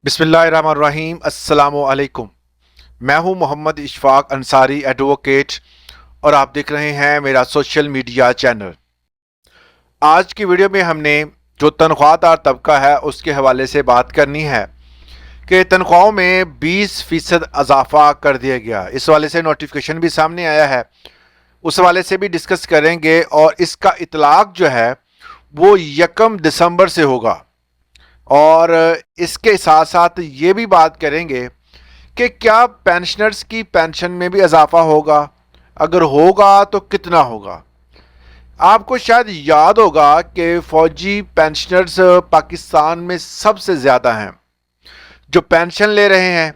बिस्मिल्लाहिर्रहमानिर्रहीम अस्सलाम वालेकुम। मैं हूं मोहम्मद इशफाक अंसारी एडवोकेट और आप देख रहे हैं मेरा सोशल मीडिया चैनल। आज की वीडियो में हमने जो तनख्वाहदार तबका है उसके हवाले से बात करनी है कि तनख्वाहों में 20% इजाफा कर दिया गया। इस हवाले से नोटिफिकेशन भी सामने आया है, उस हवाले से भी डिस्कस करेंगे और इसका इतलाक जो है वो 1 दिसंबर से होगा। और इसके साथ साथ ये भी बात करेंगे कि क्या पेंशनर्स की पेंशन में भी इजाफा होगा, अगर होगा तो कितना होगा। आपको शायद याद होगा कि फ़ौजी पेंशनर्स पाकिस्तान में सबसे ज़्यादा हैं जो पेंशन ले रहे हैं,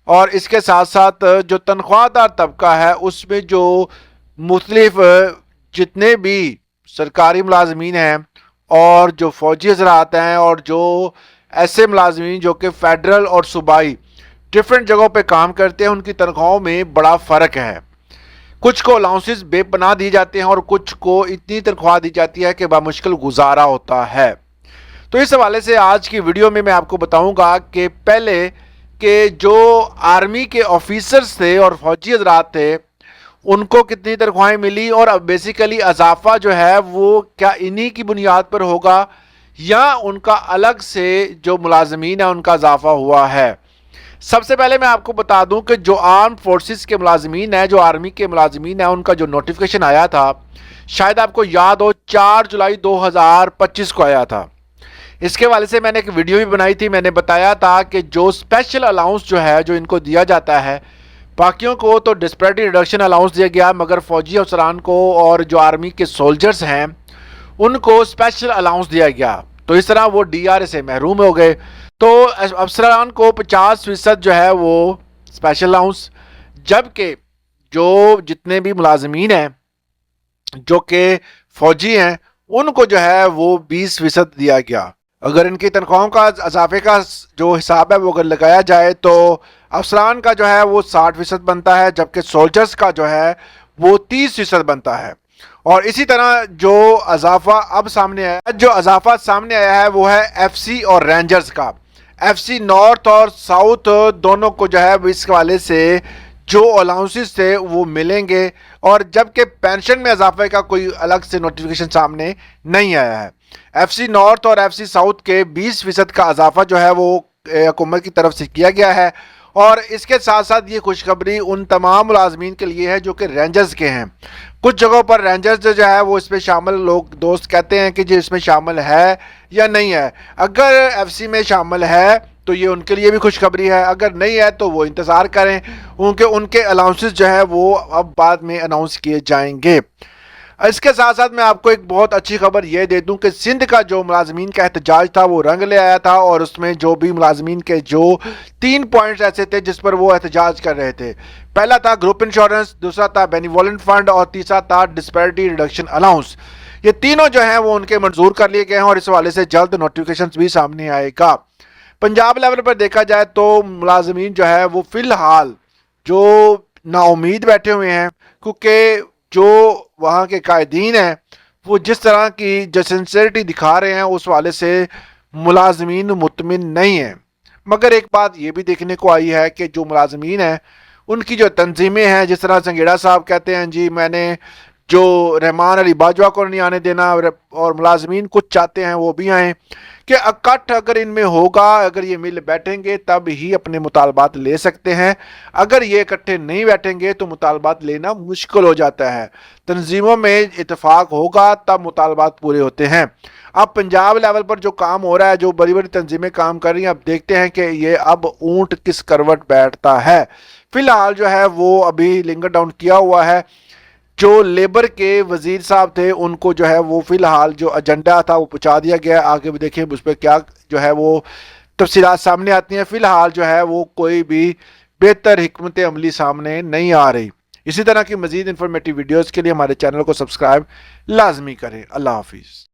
और इसके साथ साथ जो तनख्वाहदार तबका है उसमें जो मुख्तलिफ जितने भी सरकारी मुलाजमीन हैं और जो फ़ौजी हजरात हैं और जो ऐसे मुलाजमीन जो कि फ़ेडरल और सूबाई डिफरेंट जगहों पे काम करते हैं, उनकी तनख्वाहों में बड़ा फ़र्क है। कुछ को अलाउंसेस बेपनाह दी जाते हैं और कुछ को इतनी तनख्वाह दी जाती है कि बामुश्किल गुजारा होता है। तो इस हवाले से आज की वीडियो में मैं आपको बताऊंगा कि पहले के जो आर्मी के ऑफिसर्स थे और फौजी हजरात थे उनको कितनी तनख्वाहें मिली, और अब बेसिकली इजाफा जो है वो क्या इन्हीं की बुनियाद पर होगा या उनका अलग से जो मुलाजमीन है उनका इजाफा हुआ है। सबसे पहले मैं आपको बता दूं कि जो आर्म फोर्सेस के मुलाजमीन हैं, जो आर्मी के मुलाजमीन हैं, उनका जो नोटिफिकेशन आया था, शायद आपको याद हो 4 जुलाई 2025 को आया था। इसके वाले से मैंने एक वीडियो भी बनाई थी। मैंने बताया था कि जो स्पेशल अलाउंस जो है जो इनको दिया जाता है, बाकियों को तो डिस्पैरिटी रिडक्शन अलाउंस दिया गया, मगर फौजी अफसरान को और जो आर्मी के सोल्जर्स हैं उनको स्पेशल अलाउंस दिया गया। तो इस तरह वो डीआर से महरूम हो गए। तो अफसरान को 50% जो है वो स्पेशल अलाउंस, जबकि जो जितने भी मुलाजमीन हैं जो कि फौजी हैं उनको जो है वो 20% दिया गया। अगर इनकी तनख्वाहों का इजाफे का जो हिसाब है वो अगर लगाया जाए तो अफसरान का जो है वो 60% बनता है, जबकि सोल्जर्स का जो है वो 30% बनता है। और इसी तरह जो इजाफा अब सामने आया, जो इजाफा सामने आया है वो है एफसी और रेंजर्स का। एफसी नॉर्थ और साउथ दोनों को जो है इस हवाले से जो अलाउंसेस थे वो मिलेंगे, और जबकि पेंशन में इजाफे का कोई अलग से नोटिफिकेशन सामने नहीं आया है। एफसी नॉर्थ और एफसी साउथ के 20% का इजाफा जो है वो हुकूमत की तरफ से किया गया है। और इसके साथ साथ ये खुशखबरी उन तमाम मुलाजमीन के लिए है जो कि रेंजर्स के हैं। कुछ जगहों पर रेंजर्स जो है वो इसमें शामिल, लोग दोस्त कहते हैं कि जी इसमें शामिल है या नहीं है। अगर एफसी में शामिल है तो ये उनके लिए भी खुशखबरी है, अगर नहीं है तो वो इंतज़ार करें, उनके अलाउंसेस जो है वो अब बाद में अनाउंस किए जाएंगे। इसके साथ साथ मैं आपको एक बहुत अच्छी खबर ये दे दूं कि सिंध का जो मुलाजमीन का एहतजाज था वो रंग ले आया था, और उसमें जो भी मुलाजमीन के जो 3 पॉइंट्स ऐसे थे जिस पर वो एहतजाज कर रहे थे। पहला था ग्रुप इंश्योरेंस, दूसरा था बेनिवोलेंट फंड और तीसरा था डिस्पैरिटी रिडक्शन अलाउंस। ये तीनों जो हैं वो उनके मंजूर कर लिए गए हैं और इस हवाले से जल्द नोटिफिकेशन भी सामने आएगा। पंजाब लेवल पर देखा जाए तो मुलाजमीन जो है वो फिलहाल जो नाउमीद बैठे हुए हैं, क्योंकि जो वहाँ के कायदीन हैं वो जिस तरह की जो सिंसियरिटी दिखा रहे हैं उस वाले से मुलाजमीन मुतमिन नहीं है। मगर एक बात ये भी देखने को आई है कि जो मुलाजमीन हैं उनकी जो तंजीमें हैं, जिस तरह संगेड़ा साहब कहते हैं जी मैंने जो रहमान अली बाजवा को नहीं आने देना, और मुलाजमीन कुछ चाहते हैं वो भी आएँ, कि इकट्ठ अगर इनमें होगा, अगर ये मिल बैठेंगे तब ही अपने मुतालबात ले सकते हैं। अगर ये इकट्ठे नहीं बैठेंगे तो मुतालबात लेना मुश्किल हो जाता है। तंजीमों में इतफाक होगा तब मुतालबात पूरे होते हैं। अब पंजाब लेवल पर जो काम हो रहा है, जो बड़ी बड़ी तंजीमें काम कर रही हैं, अब देखते हैं कि ये अब ऊंट किस करवट बैठता है। फिलहाल जो है वो अभी लिंगर डाउन किया हुआ है। जो लेबर के वजीर साहब थे उनको जो है वो फिलहाल जो एजेंडा था वो पहुंचा दिया गया। आगे भी देखें उस पर क्या जो है वो तफसीलात सामने आती हैं। फिलहाल जो है वो कोई भी बेहतर हिकमत अमली सामने नहीं आ रही। इसी तरह की मजीद इंफॉर्मेटिव वीडियोज़ के लिए हमारे चैनल को सब्सक्राइब लाजमी करें। अल्लाह हाफिज़।